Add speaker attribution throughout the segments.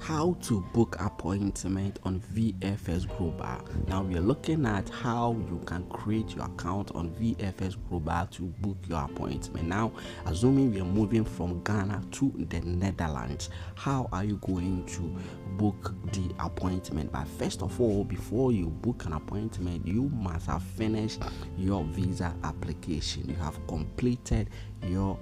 Speaker 1: How to book appointment on VFS Global. Now we are looking at how you can create your account on VFS Global to book your appointment. Now, assuming we are moving from Ghana to the Netherlands, how are you going to book the appointment? But first of all, before you book an appointment, you must have finished your visa application. You have completed your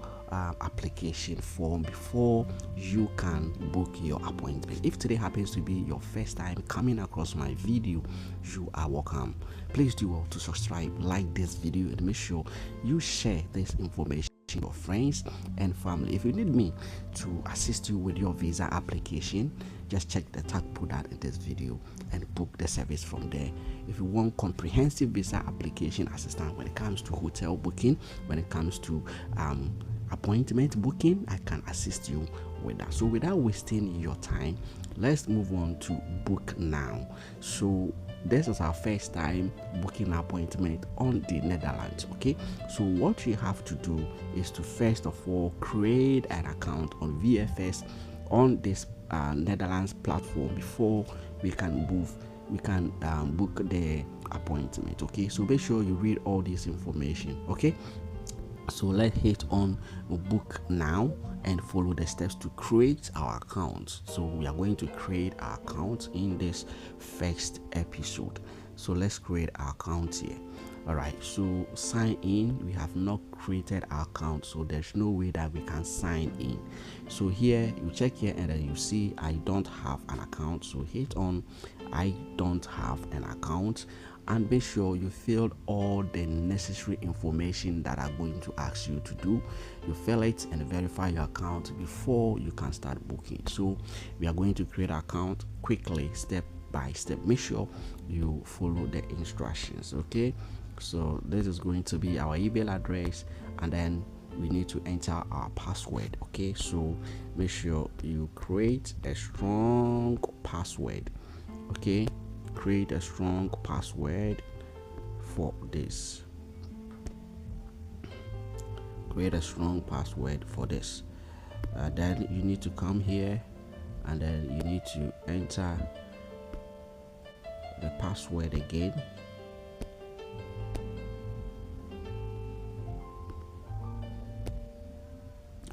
Speaker 1: application form before you can book your appointment. If today happens to be your first time coming across my video, you are welcome. Please do well to subscribe, like this video, and make sure you share this information with your friends and family. If you need me to assist you with your visa application, just check the tag put out in this video and book the service from there. If you want comprehensive visa application assistance when it comes to hotel booking, when it comes to appointment booking, I can assist you with that. So without wasting your time, let's move on to book now. So this is our first time booking an appointment on the Netherlands. Okay, so what you have to do is to first of all create an account on VFS on this Netherlands platform before we can book the appointment. Okay, so make sure you read all this information. Okay, so let's hit on book now and follow the steps to create our account. So we are going to create our account in this first episode. So let's create our account here. All right, so sign in. We have not created our account, so there's no way that we can sign in. So here you check here and then you see I don't have an account. So hit on I don't have an account and make sure you fill all the necessary information that I'm going to ask you to do. You fill it and verify your account before you can start booking. So we are going to create an account quickly, step by step. Make sure you follow the instructions. Okay, so this is going to be our email address, and then we need to enter our password. Okay, so make sure you create a strong password. Okay, create a strong password for this. Create a strong password for this. Then you need to come here and then you need to enter the password again.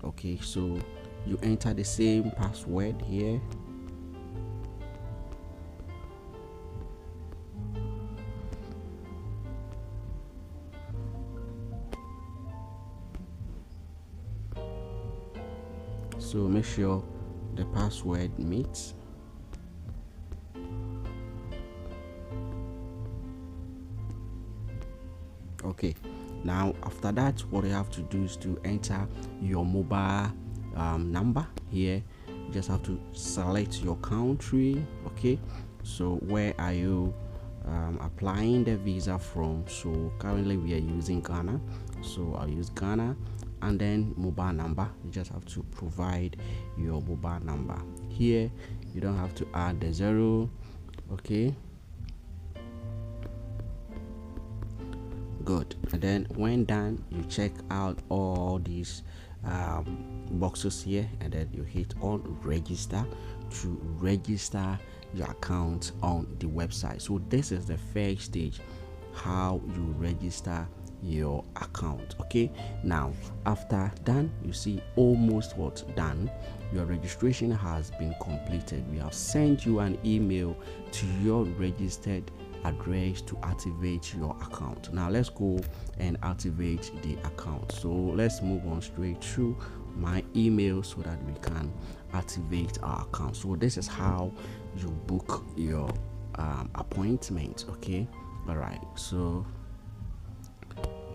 Speaker 1: Okay, so you enter the same password here. So make sure the password meets. Okay, now after that, what you have to do is to enter your mobile number here. You just have to select your country. Okay, so where are you applying the visa from? So currently we are using Ghana, so I'll use Ghana. And then mobile number, you just have to provide your mobile number here. You don't have to add the 0. Okay, good. And then when done, you check out all these boxes here and then you hit on register to register your account on the website. So this is the first stage, how you register your account. Okay, now after done, you see almost what's done. Your registration has been completed. We have sent you an email to your registered address to activate your account. Now let's go and activate the account. So let's move on straight to my email so that we can activate our account. So this is how you book your appointment. Okay, all right, so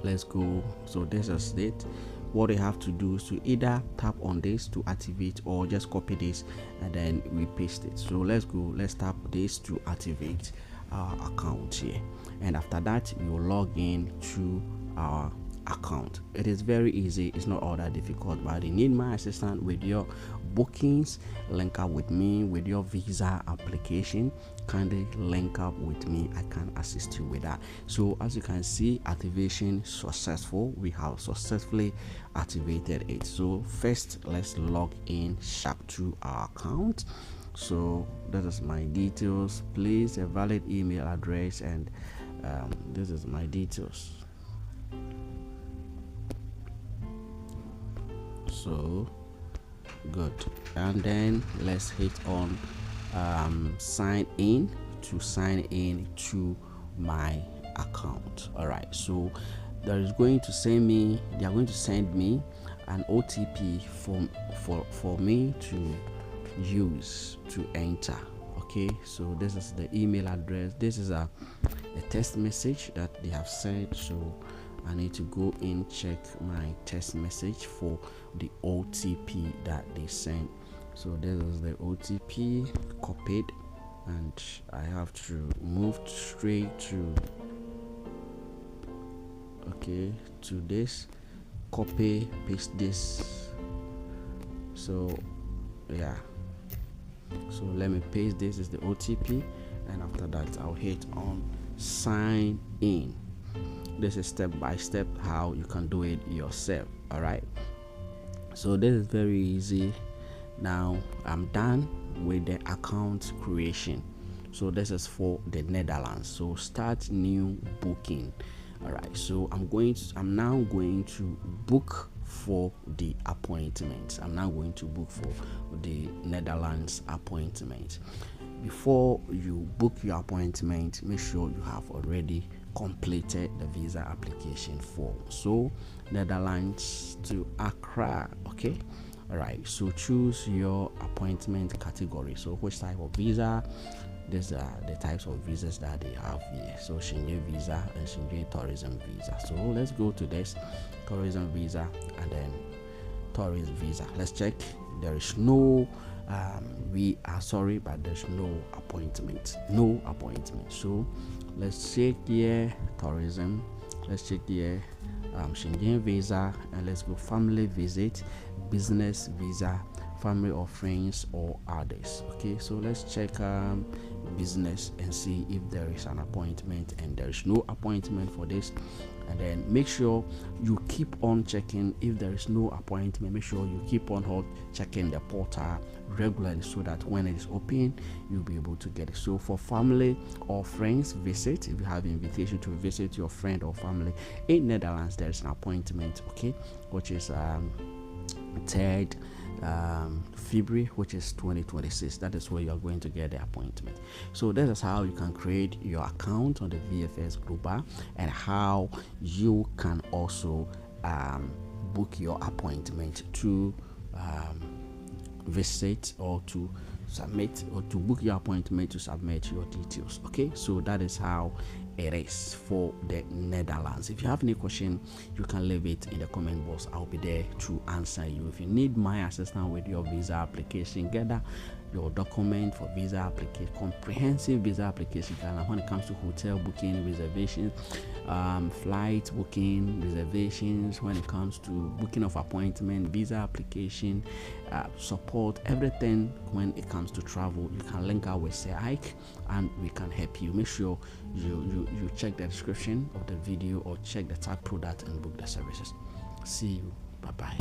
Speaker 1: let's go. So this is it. What you have to do is to either tap on this to activate or just copy this and then we paste it. So let's go. Let's tap this to activate our account here, and after that you will log in to our account. It is very easy. It's not all that difficult, but you need my assistance with your bookings. Link up with me with your visa application. Kindly link up with me. I can assist you with that. So as you can see, activation successful. We have successfully activated it. So first let's log in sharp to our account. So that is my details. Please a valid email address, and this is my details. So good, and then let's hit on sign in to my account. All right, so they are going to send me an OTP for me to use to enter. Okay, so this is the email address. This is a text message that they have sent, so I need to go in, check my text message for the OTP that they sent. So this is the OTP copied, and I have to move straight to this, copy, paste this. So yeah, so let me paste this is the OTP, and after that I'll hit on sign in. This is step by step how you can do it yourself. All right, so this is very easy. Now I'm done with the account creation. So this is for the Netherlands. So start new booking. All right, so I'm now going to book for the appointment. I'm now going to book for the Netherlands appointment. Before you book your appointment, make sure you have already completed the visa application form. So Netherlands to Accra. Okay, all right, so choose your appointment category. So which type of visa? These are the types of visas that they have here. So Schengen visa and Schengen tourism visa. So let's go to this tourism visa and then tourist visa. Let's check. There is no we are sorry, but there's no appointment. So let's check here tourism. Let's check here Schengen visa, and let's go family visit, business visa, family or friends or others. Okay, so let's check business and see if there is an appointment, and there is no appointment for this. And then make sure you keep on checking. If there is no appointment, make sure you keep on checking the portal regularly, so that when it is open you'll be able to get it. So for family or friends visit, if you have invitation to visit your friend or family in Netherlands, there is an appointment, okay, which is 3rd February, which is 2026. That is where you are going to get the appointment. So that is how you can create your account on the VFS Global, and how you can also book your appointment to visit or to submit, or to book your appointment to submit your details. Okay, so that is how it is for the Netherlands. If you have any question, you can leave it in the comment box. I'll be there to answer you. If you need my assistance with your visa application, gather your document for visa application, comprehensive visa application, and when it comes to hotel booking, reservations, flight booking, reservations, when it comes to booking of appointment, visa application, support, everything when it comes to travel, you can link out with Sir Ike and we can help you. Make sure you check the description of the video or check the tag product and book the services. See you. Bye bye.